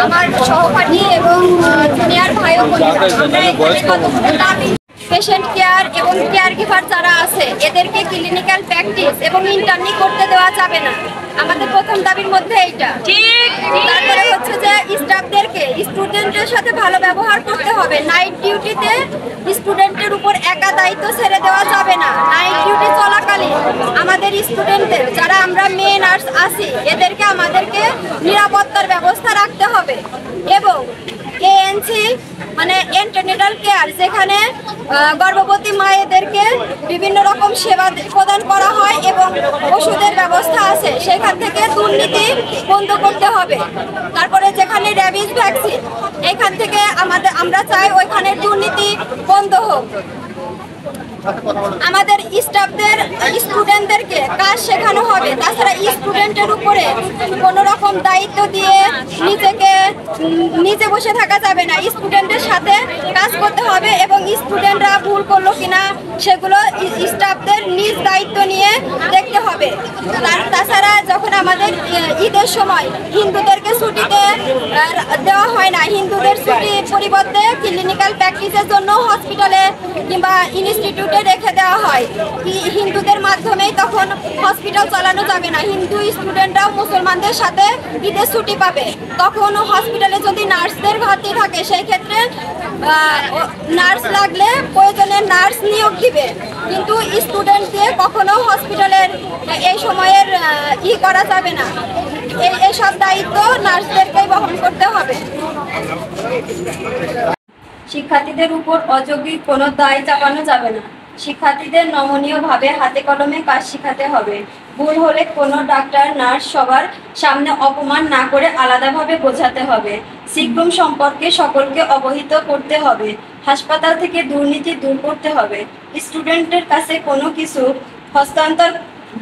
আমার সহপাঠী এবং জুনিয়র ভাই ও বোনেরা পেশেন্ট কেয়ার এবং কেয়ার গিভার যারা আছে এদেরকে ক্লিনিক্যাল প্র্যাকটিস এবং ইন্টার্নি করতে দেওয়া যাবে না। আমাদের প্রথম দাবির মধ্যে এইটা। ঠিক। তারপরে হচ্ছে যে স্টাফদেরকে স্টুডেন্টের সাথে ভালো ব্যবহার করতে হবে। নাইট ডিউটিতে স্টুডেন্টের উপর একা দায়িত্ব ছেড়ে দেওয়া যাবে না। নাইট ডিউটি চলাকালীন আমাদের স্টুডেন্টদের যারা আমরা মেয়ে নার্স আছি এদেরকে আমাদেরকে নিরাপত্তার ব্যবস্থা রাখতে হবে এবং এএনসি মানে এন্টিনেটাল কেয়ার যেখানে গর্ভবতী মায়েদেরকে বিভিন্ন রকম সেবা প্রদান করা হয় এবং ওষুধের ব্যবস্থা আছে সেখান থেকে দুর্নীতি বন্ধ করতে হবে। তারপরে যেখানে র্যাবিস ভ্যাকসিন এখান থেকে আমরা চাই ওইখানে দুর্নীতি বন্ধ হোক। আমাদের স্টাফদের স্টুডেন্টদেরকে কাজ শেখানো হবে। তাছাড়া স্টুডেন্টের উপরে কোনো রকম দায়িত্ব দিয়ে নিজে বসে থাকা যাবে না। স্টুডেন্টের সাথে কাজ করতে হবে এবং স্টুডেন্টরা ভুল করলো কিনা সেগুলো স্টাফদের নিজ দায়িত্ব নিয়ে দেখতে হবে। তাছাড়া যখন আমাদের ঈদের সময় হিন্দুদেরকে ছুটিতে দেওয়া হয় না, হিন্দুদের ছুটির পরিবর্তে ক্লিনিক্যাল প্র্যাকটিসের জন্য হসপিটালে কিংবা ইনস্টিটিউটে রেখে দেওয়া হয়। হিন্দুদের মাধ্যমেই তখন হসপিটাল চালানো যাবে না। হিন্দু স্টুডেন্টরাও মুসলমানদের সাথে ঈদের ছুটি পাবে। তখন হসপিটালে যদি নার্সদের ঘাটতি থাকে সেই ক্ষেত্রে নার্স লাগলে প্রয়োজনে নার্স নিয়োগ দিবে, কিন্তু স্টুডেন্ট দিয়ে কখনো হসপিটালের এই সময়ের করা যাবে না। এইসব দায়িত্ব নার্সদেরকেই বহন করতে হবে। শিক্ষার্থীদের উপর অযৌক্তিক কোনো দায় চাপানো যাবে না। শিক্ষার্থীদের নমনীয়ভাবে হাতে কলমে কাজ শেখাতে হবে। ভুল হলে কোনো ডাক্তার নার্স সবার সামনে অপমান না করে আলাদাভাবে বোঝাতে হবে। সিকরুম সম্পর্কে সকলকে অবহিত করতে হবে। হাসপাতাল থেকে দুর্নীতি দূর করতে হবে। স্টুডেন্টের কাছে কোনো কিছু হস্তান্তর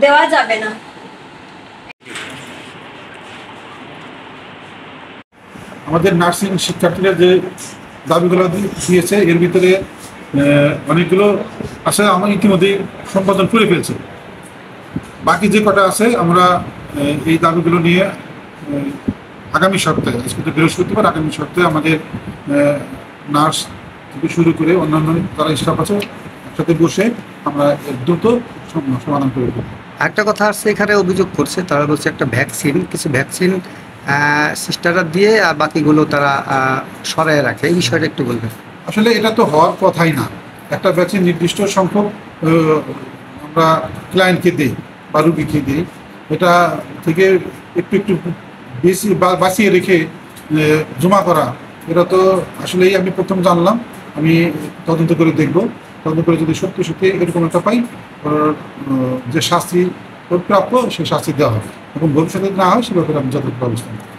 দেওয়া যাবে না। আমাদের নার্সিং শিক্ষার্থীরা যে দাবিগুলো দিয়েছে এর ভিতরে অনেকগুলো আসলে আমরা ইতিমধ্যেই সম্পাদন করে ফেলছি। বাকি যে কটা আছে আমরা এই দাবিগুলো নিয়ে আগামী সপ্তাহে, আজকে তো বৃহস্পতিবার, আগামী সপ্তাহে আমাদের নার্স থেকে শুরু করে অন্যান্য যারা স্টাফ আছে একসাথে বসে আমরা দ্রুত সমাধান করে দেবো। একটা কথা আছে, এখানে অভিযোগ করছে তারা বলছে একটা ভ্যাকসিন, কিছু ভ্যাকসিন সিস্টাররা দিয়ে আর বাকিগুলো তারা সরাই রাখে, এই বিষয়টা একটু বলবেন। আসলে এটা তো হওয়ার কথাই না। একটা ভ্যাকসিন নির্দিষ্ট সংখ্যক আমরা ক্লায়েন্টকে দিই বা রুগীকে দিই, এটা থেকে একটু একটু বেশি বাঁচিয়ে রেখে জমা করা, এটা তো আসলেই আমি প্রথম জানলাম। আমি তদন্ত করে দেখব, তদন্ত করে যদি সত্যি সত্যি এরকম একটা পাই, যে শাস্তি প্রাপ্য সেই শাস্তি দেওয়া হবে এবং ভবিষ্যতে না হয় সে ব্যাপারে আমি যথাযথ ব্যবস্থা নেব।